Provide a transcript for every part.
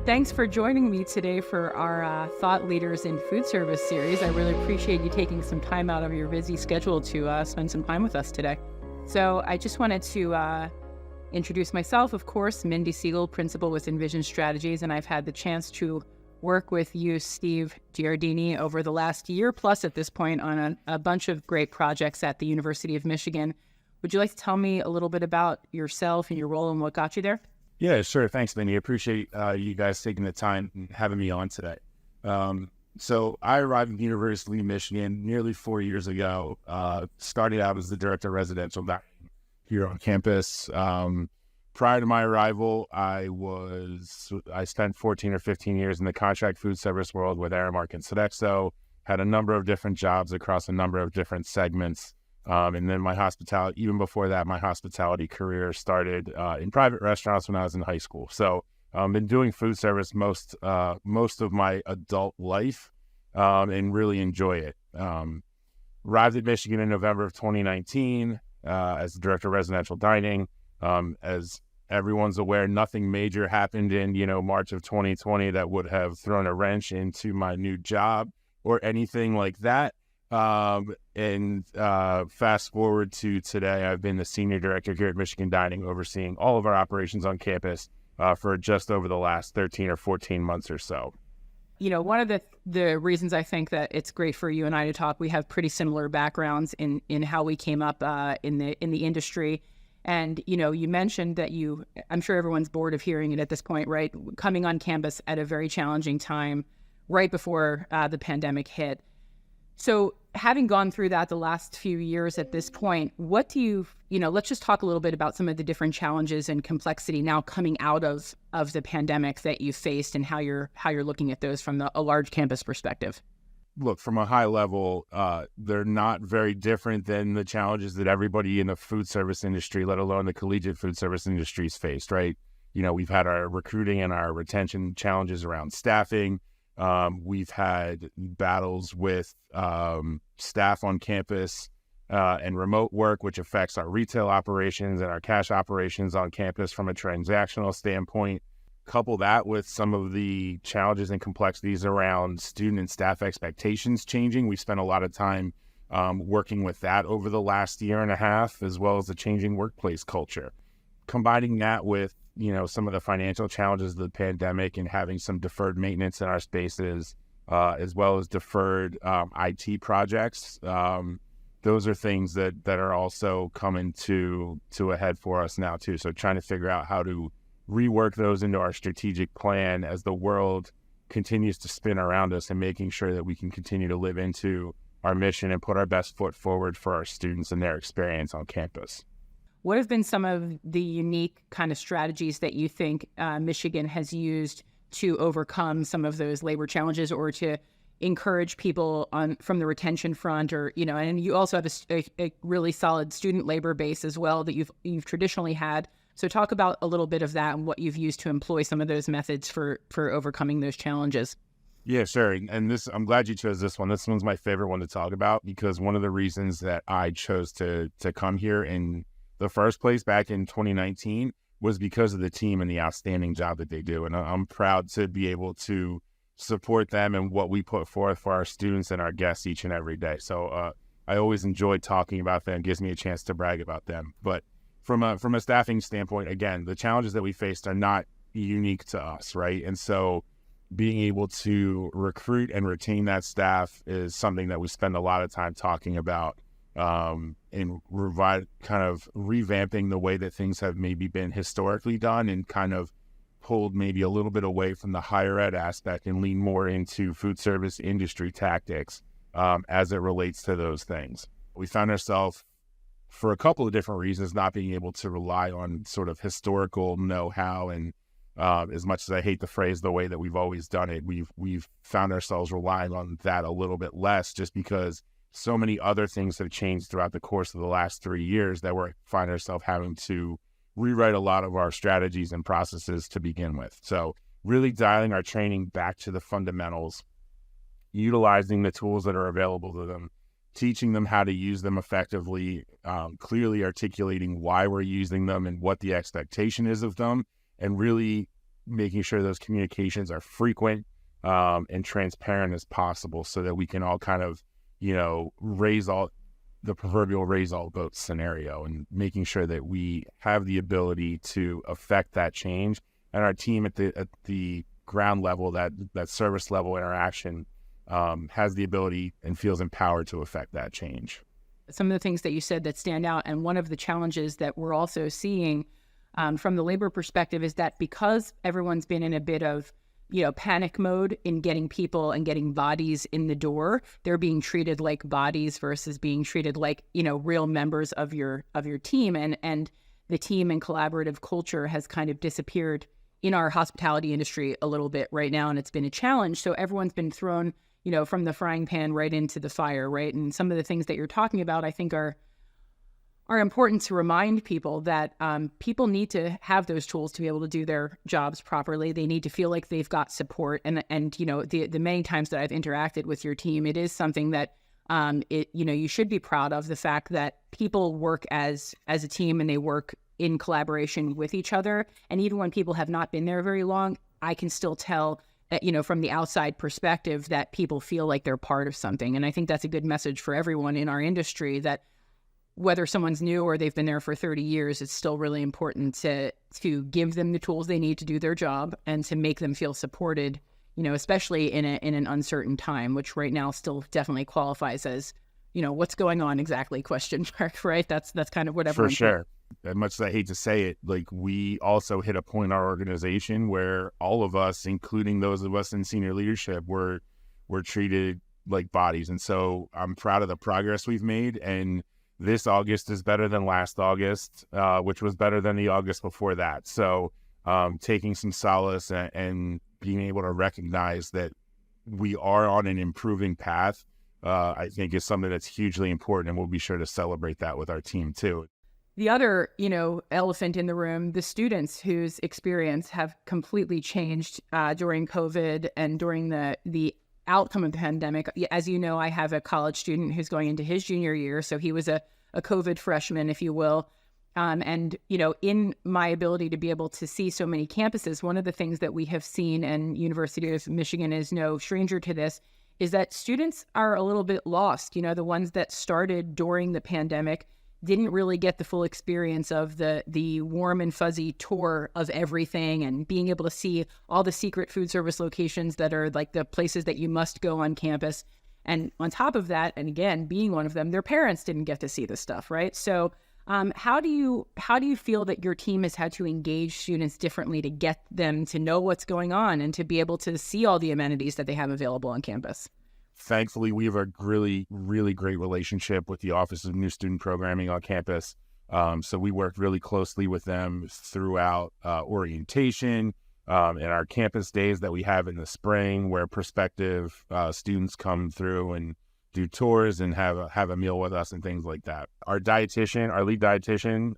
Thanks for joining me today for our Thought Leaders in Food Service series. I really appreciate you taking some time out of your busy schedule to spend some time with us today. So I just wanted to introduce myself, of course, Mindy Segal, principal with Envision Strategies, and I've had the chance to work with you, Steve Giardini, over the last year plus at this point on a bunch of great projects at the University of Michigan. Would you like to tell me a little bit about yourself and your role and what got you there? Yeah, sure. Thanks, Mindy. I appreciate you guys taking the time and having me on today. So I arrived at the University of Michigan nearly 4 years ago. Started out as the director of residential dining here on campus. Prior to my arrival, I spent 14 or 15 years in the contract food service world with Aramark and Sodexo, had a number of different jobs across a number of different segments. And then even before that, my hospitality career started in private restaurants when I was in high school. So I've been doing food service most of my adult life and really enjoy it. Arrived at Michigan in November of 2019 as the director of residential dining. As everyone's aware, nothing major happened in March of 2020 that would have thrown a wrench into my new job or anything like that. Fast forward to today, I've been the senior director here at Michigan Dining, overseeing all of our operations on campus for just over the last 13 or 14 months or so. One of the reasons I think that it's great for you and I to talk, we have pretty similar backgrounds in how we came up in the industry. And, you mentioned that I'm sure everyone's bored of hearing it at this point, right? Coming on campus at a very challenging time right before the pandemic hit. So having gone through that the last few years at this point, what do let's just talk a little bit about some of the different challenges and complexity now coming out of the pandemic that you faced and how you're looking at those from a large campus perspective. Look, from a high level, they're not very different than the challenges that everybody in the food service industry, let alone the collegiate food service industries, faced, right? We've had our recruiting and our retention challenges around staffing. We've had battles with staff on campus and remote work, which affects our retail operations and our cash operations on campus from a transactional standpoint. Couple that with some of the challenges and complexities around student and staff expectations changing. We spent a lot of time working with that over the last year and a half, as well as the changing workplace culture. Combining that with some of the financial challenges of the pandemic and having some deferred maintenance in our spaces, as well as deferred IT projects. Those are things that are also coming to a head for us now too. So trying to figure out how to rework those into our strategic plan as the world continues to spin around us, and making sure that we can continue to live into our mission and put our best foot forward for our students and their experience on campus. What have been some of the unique kind of strategies that you think Michigan has used to overcome some of those labor challenges, or to encourage people from the retention front, or and you also have a really solid student labor base as well that you've traditionally had. So talk about a little bit of that and what you've used to employ some of those methods for overcoming those challenges. Yeah, sure. And I'm glad you chose this one. This one's my favorite one to talk about, because one of the reasons that I chose to come here in the first place back in 2019 was because of the team and the outstanding job that they do. And I'm proud to be able to support them and what we put forth for our students and our guests each and every day. So I always enjoy talking about them. It gives me a chance to brag about them. But from a staffing standpoint, again, the challenges that we faced are not unique to us, right? And so being able to recruit and retain that staff is something that we spend a lot of time talking about, and kind of revamping the way that things have maybe been historically done, and kind of pulled maybe a little bit away from the higher ed aspect and lean more into food service industry tactics as it relates to those things. We found ourselves, for a couple of different reasons, not being able to rely on sort of historical know-how, and as much as I hate the phrase, the way that we've always done it, we've found ourselves relying on that a little bit less, just because so many other things have changed throughout the course of the last 3 years that we find ourselves having to rewrite a lot of our strategies and processes to begin with. So really dialing our training back to the fundamentals, utilizing the tools that are available to them, teaching them how to use them effectively, clearly articulating why we're using them and what the expectation is of them, and really making sure those communications are frequent and transparent as possible so that we can all kind of, raise all boats scenario, and making sure that we have the ability to affect that change. And our team at the ground level, that service level interaction, has the ability and feels empowered to affect that change. Some of the things that you said that stand out, and one of the challenges that we're also seeing from the labor perspective is that because everyone's been in a bit of panic mode in getting people and getting bodies in the door, they're being treated like bodies versus being treated like real members of your team, and the team and collaborative culture has kind of disappeared in our hospitality industry a little bit right now, and it's been a challenge. So everyone's been thrown from the frying pan right into the fire, right? And some of the things that you're talking about, I think, are important to remind people that people need to have those tools to be able to do their jobs properly. They need to feel like they've got support. And the many times that I've interacted with your team, it is something that you should be proud of, the fact that people work as a team and they work in collaboration with each other. And even when people have not been there very long, I can still tell that, from the outside perspective, that people feel like they're part of something. And I think that's a good message for everyone in our industry, that whether someone's new or they've been there for 30 years, it's still really important to give them the tools they need to do their job and to make them feel supported, especially in an uncertain time, which right now still definitely qualifies as, what's going on exactly, question mark, right? That's kind of what everyone. For sure. As much as I hate to say it, like, we also hit a point in our organization where all of us, including those of us in senior leadership, were treated like bodies. And so I'm proud of the progress we've made. And this August is better than last August, which was better than the August before that. So taking some solace and being able to recognize that we are on an improving path, I think is something that's hugely important. And we'll be sure to celebrate that with our team too. The other, elephant in the room, the students whose experience have completely changed during COVID and during the outcome of the pandemic. As you know, I have a college student who's going into his junior year, so he was a COVID freshman, if you will. And, in my ability to be able to see so many campuses, one of the things that we have seen, and University of Michigan is no stranger to this, is that students are a little bit lost. The ones that started during the pandemic didn't really get the full experience of the warm and fuzzy tour of everything, and being able to see all the secret food service locations that are like the places that you must go on campus. And on top of that, and again, being one of them, their parents didn't get to see this stuff, right? So how do you feel that your team has had to engage students differently to get them to know what's going on and to be able to see all the amenities that they have available on campus? Thankfully, we have a really, really great relationship with the Office of New Student Programming on campus. So we worked really closely with them throughout orientation and our campus days that we have in the spring, where prospective students come through and do tours and have a meal with us and things like that. Our lead dietitian,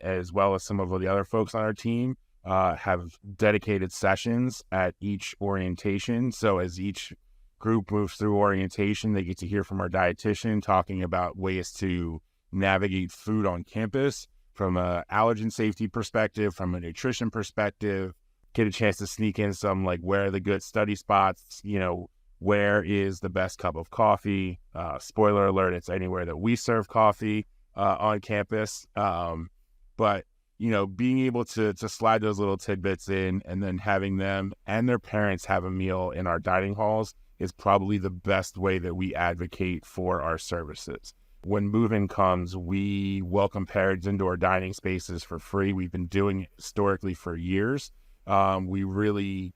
as well as some of the other folks on our team, have dedicated sessions at each orientation. So as each group moves through orientation, they get to hear from our dietitian talking about ways to navigate food on campus from an allergen safety perspective, from a nutrition perspective, get a chance to sneak in some, like, where are the good study spots, where is the best cup of coffee. Spoiler alert, it's anywhere that we serve coffee on campus. But being able to slide those little tidbits in, and then having them and their parents have a meal in our dining halls, is probably the best way that we advocate for our services. When move-in comes, we welcome parents into our dining spaces for free. We've been doing it historically for years. It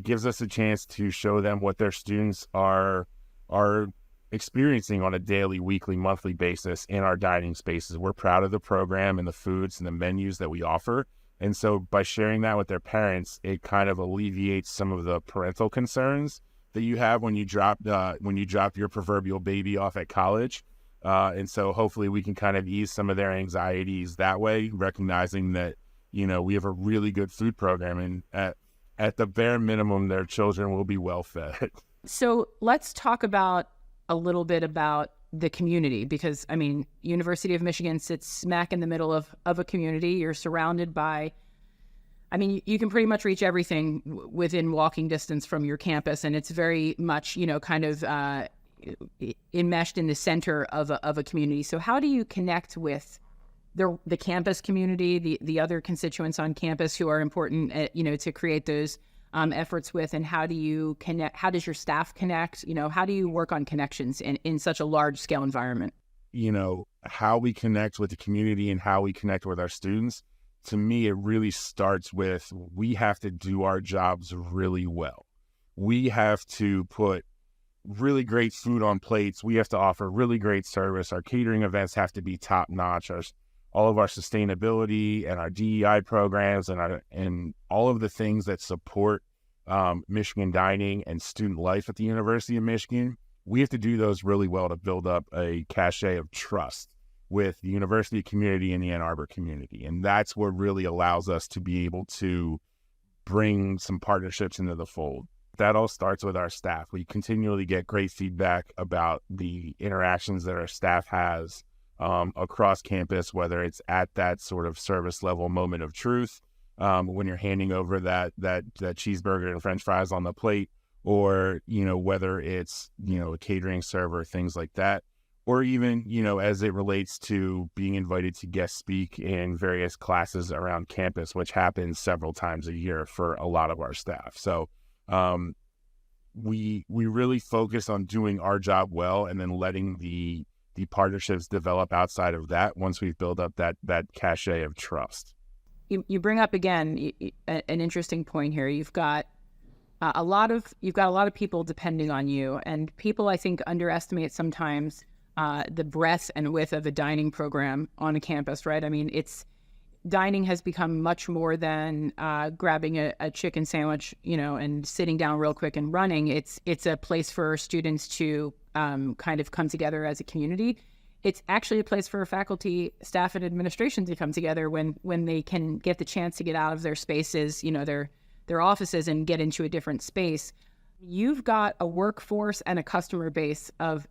gives us a chance to show them what their students are experiencing on a daily, weekly, monthly basis in our dining spaces. We're proud of the program and the foods and the menus that we offer. And so by sharing that with their parents, it kind of alleviates some of the parental concerns that you have when you drop your proverbial baby off at college. And so hopefully we can kind of ease some of their anxieties that way, recognizing that, we have a really good food program, and at the bare minimum, their children will be well fed. So let's talk a little bit about the community, because University of Michigan sits smack in the middle of a community. You're surrounded by I mean, you can pretty much reach everything within walking distance from your campus, and it's very much, kind of enmeshed in the center of a community. So how do you connect with the campus community, the other constituents on campus who are important, to create those efforts with, and how do you connect? How does your staff connect? How do you work on connections in such a large scale environment? How we connect with the community and how we connect with our students. To me, it really starts with, we have to do our jobs really well. We have to put really great food on plates. We have to offer really great service. Our catering events have to be top notch. All of our sustainability and our DEI programs and all of the things that support Michigan dining and student life at the University of Michigan, we have to do those really well to build up a cachet of trust with the university community and the Ann Arbor community. And that's what really allows us to be able to bring some partnerships into the fold. That all starts with our staff. We continually get great feedback about the interactions that our staff has across campus, whether it's at that sort of service level moment of truth, when you're handing over that cheeseburger and French fries on the plate, or, whether it's, a catering server, things like that. Or even, as it relates to being invited to guest speak in various classes around campus, which happens several times a year for a lot of our staff. So we really focus on doing our job well, and then letting the partnerships develop outside of that once we've built up that cachet of trust. You bring up again an interesting point here. You've got a lot of people depending on you, and people, I think, underestimate sometimes the breadth and width of a dining program on a campus, right? I mean, dining has become much more than grabbing a chicken sandwich, and sitting down real quick and running. It's a place for students to kind of come together as a community. It's actually a place for faculty, staff, and administration to come together when they can get the chance to get out of their spaces, their offices, and get into a different space. You've got a workforce and a customer base of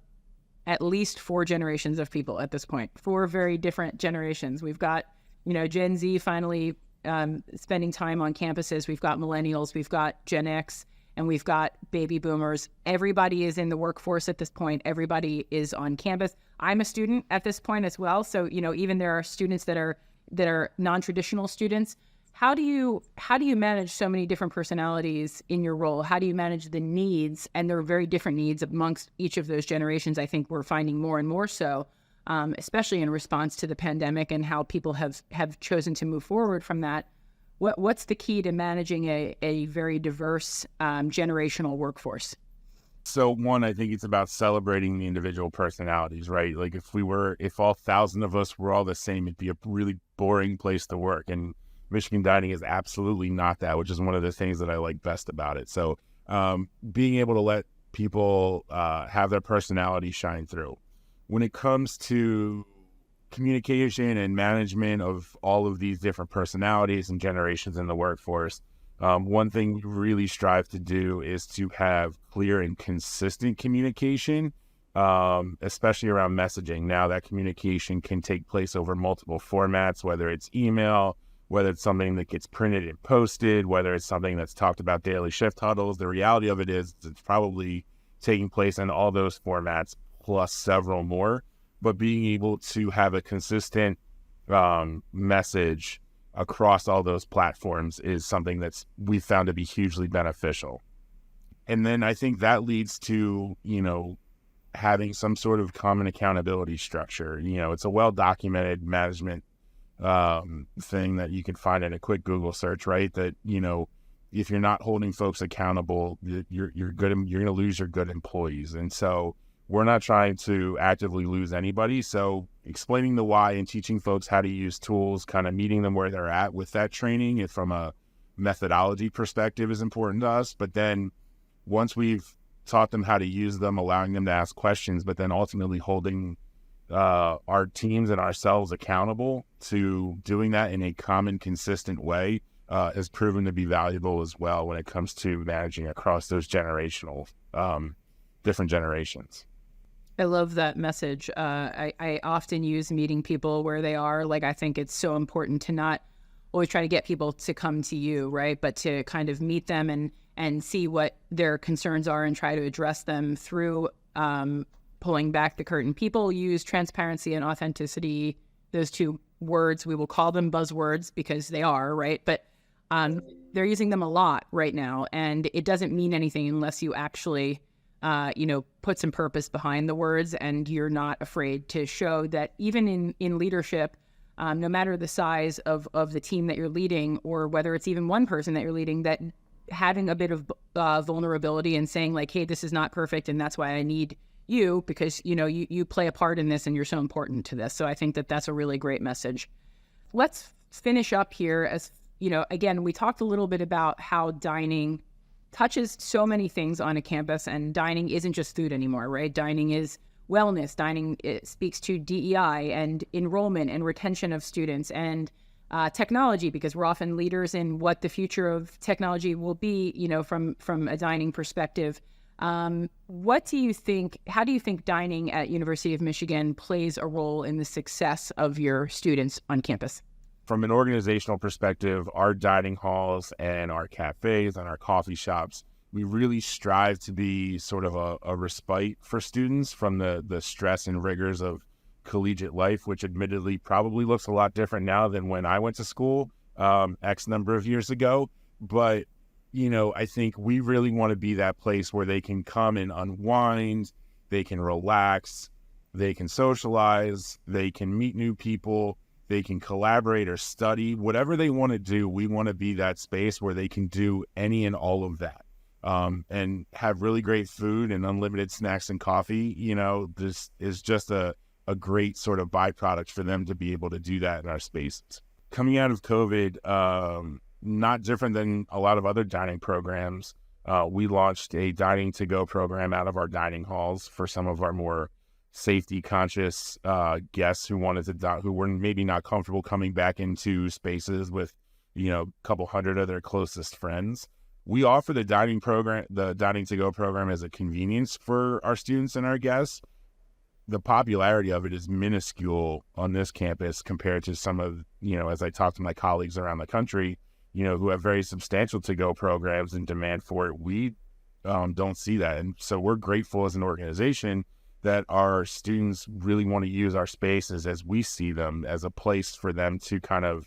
at least 4 generations of people at this point, 4 very different generations. We've got, Gen Z finally spending time on campuses. We've got millennials, we've got Gen X, and we've got baby boomers. Everybody is in the workforce at this point. Everybody is on campus. I'm a student at this point as well. So, even there are students that are non-traditional students. How do you manage so many different personalities in your role? How do you manage the needs? And there are very different needs amongst each of those generations. I think we're finding more and more so, especially in response to the pandemic and how people have chosen to move forward from that. What's the key to managing a very diverse generational workforce? So one, I think it's about celebrating the individual personalities, right? Like if all 1,000 of us were all the same, it'd be a really boring place to work. And Michigan dining is absolutely not that, which is one of the things that I like best about it. So being able to let people have their personality shine through. When it comes to communication and management of all of these different personalities and generations in the workforce, one thing we really strive to do is to have clear and consistent communication, especially around messaging. Now that communication can take place over multiple formats, whether it's email, whether it's something that gets printed and posted, whether it's something that's talked about daily shift huddles. The reality of it is it's probably taking place in all those formats plus several more. But being able to have a consistent message across all those platforms is something that's we found to be hugely beneficial. And then I think that leads to, having some sort of common accountability structure. It's a well-documented management thing that you can find in a quick Google search, right? That, if you're not holding folks accountable, you're going to lose your good employees. And so we're not trying to actively lose anybody. So explaining the why and teaching folks how to use tools, kind of meeting them where they're at with that training, and from a methodology perspective, is important to us. But then once we've taught them how to use them, allowing them to ask questions, but then ultimately holding our teams and ourselves accountable to doing that in a common, consistent way has proven to be valuable as well when it comes to managing across those different generations. I love that message. I often use meeting people where they are. Like, I think it's so important to not always try to get people to come to you, right? But to kind of meet them and see what their concerns are and try to address them through pulling back the curtain. People use transparency and authenticity, those two words. We will call them buzzwords because they are, right? But they're using them a lot right now, and it doesn't mean anything unless you actually, put some purpose behind the words, and you're not afraid to show that even in leadership, no matter the size of the team that you're leading, or whether it's even one person that you're leading, that having a bit of vulnerability and saying like, hey, this is not perfect, and that's why I need you, because you play a part in this and you're so important to this. So I think that that's a really great message. Let's finish up here. As again, we talked a little bit about how dining touches so many things on a campus, and dining isn't just food anymore, right? Dining is wellness. Dining, it speaks to DEI and enrollment and retention of students, and technology, because we're often leaders in what the future of technology will be, from a dining perspective. What do you think, how do you think dining at University of Michigan plays a role in the success of your students on campus? From an organizational perspective, our dining halls and our cafes and our coffee shops, we really strive to be sort of a respite for students from the stress and rigors of collegiate life, which admittedly probably looks a lot different now than when I went to school X number of years ago. But I think we really want to be that place where they can come and unwind, they can relax, they can socialize, they can meet new people, they can collaborate or study, whatever they want to do. We want to be that space where they can do any and all of that, and have really great food and unlimited snacks and coffee. This is just a great sort of byproduct for them to be able to do that in our spaces. Coming out of COVID, not different than a lot of other dining programs, we launched a dining to go program out of our dining halls for some of our more safety conscious guests who wanted to who were maybe not comfortable coming back into spaces with a couple hundred of their closest friends. We offer the dining to go program as a convenience for our students and our guests. The popularity of it is minuscule on this campus compared to some of, as I talk to my colleagues around the country, who have very substantial to-go programs and demand for it. We don't see that. And so we're grateful as an organization that our students really want to use our spaces as we see them, as a place for them to kind of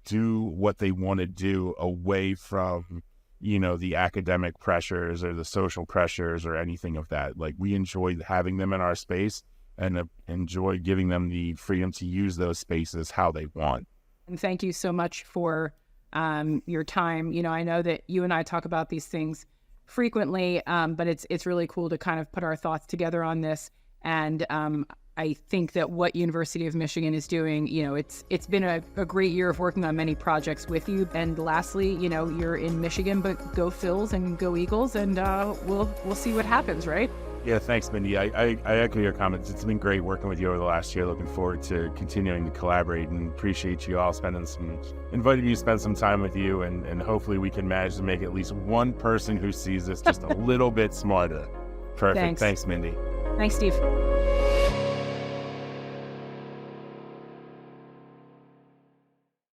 do what they want to do away from, the academic pressures or the social pressures or anything of that. Like, we enjoy having them in our space and enjoy giving them the freedom to use those spaces how they want. And thank you so much for your time. I know that you and I talk about these things frequently, but it's really cool to kind of put our thoughts together on this. And I think that what University of Michigan is doing, it's been a great year of working on many projects with you. And lastly, you're in Michigan, but go Phils and go Eagles, and we'll see what happens, right? Yeah, thanks, Mindy. I echo your comments. It's been great working with you over the last year. Looking forward to continuing to collaborate, and appreciate you all inviting me to spend some time with you, and hopefully we can manage to make at least one person who sees this just a little bit smarter. Perfect. Thanks, Mindy. Thanks, Steve.